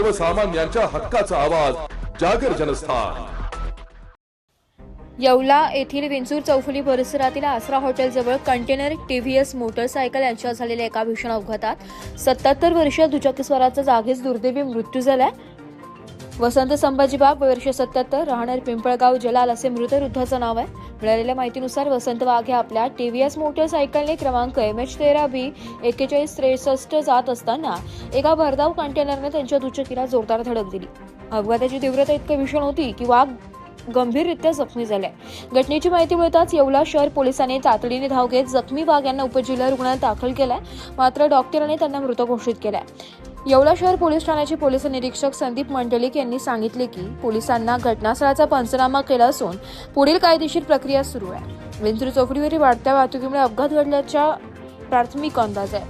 सर्वसामान्यांच्या हक्काचा आवाज जागर जनस्थान। येवला येथील विंचूर चौफुली परिसरातील आसरा हॉटेलजवळ कंटेनर टीव्हीएस मोटरसायकल यांच्यात झालेल्या एका भीषण अपघातात 77 वर्षीय दुचाकीस्वाराचा जागीच दुर्दैवी मृत्यू झालाय। वसंत संभाजी बाग, वर्ष 77, राहणार पिंपळगाव, जलाल असे मृत वृद्धाचं नाव आहे। मिळालेल्या माहितीनुसार वसंत वाघ हे आपल्या टीव्हीएस मोटरसायकलने क्रमांक MH13B 4163 जात असताना एका भरधाव कंटेनरने त्यांच्या दुचाकीला जोरदार धडक दिली। अपघाताची तीव्रता इतकी भीषण होती की वाघ गंभीररित्या जखमी झाले। घटनेची माहिती मिळताच येवला शहर पोलिसांनी तातडीने धाव घेत जखमी वाघ यांना उपजिल्हा रुग्णालयात दाखल केलाय, मात्र डॉक्टरांनी त्यांना मृत घोषित केलाय। येवला शहर पोलीस ठाण्याचे पोलीस निरीक्षक संदीप मंडलिक यांनी सांगितले की पोलिसांना घटनास्थळाचा पंचनामा केला असून पुढील कायदेशीर प्रक्रिया सुरू आहे। विंचूर चौफुलीवरील वाढत्या वाहतुकीमुळे अपघात घडल्याचा प्राथमिक अंदाज आहे।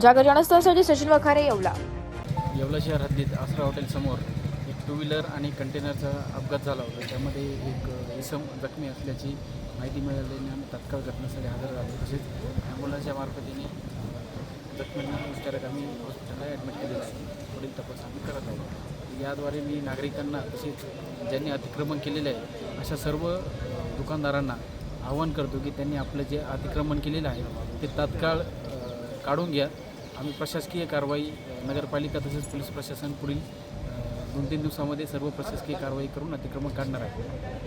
जागर जनस्थानसाठी सचिन वखारे, येवला। येवला शहर हद्दीत आसरा हॉटेल समोर एक टू व्हीलर आणि कंटेनरचा अपघात झाला होता। त्यामध्ये एक इसम जखमी असल्याची माहिती मिळाल्याने आम्ही तात्काळ घटनास्थळी हजर झालो। तसेच ॲम्ब्युलन्सच्या मार्फतीने जखमींना उपचारात आम्ही हॉस्पिटलला ॲडमिट केलेलं आहे। पुढील तपास आम्ही करत आहोत। याद्वारे मी नागरिकांना तसेच ज्यांनी अतिक्रमण केलेले आहे अशा सर्व दुकानदारांना आवाहन करतो की त्यांनी आपलं जे अतिक्रमण केलेलं आहे ते तात्काळ काढून घ्या। आम्ही प्रशासकीय कारवाई, नगरपालिका तसेच पोलीस प्रशासन पुढील 2-3 दिवसामध्ये सर्व प्रशासकीय कारवाई करून अतिक्रमण काढणार आहे।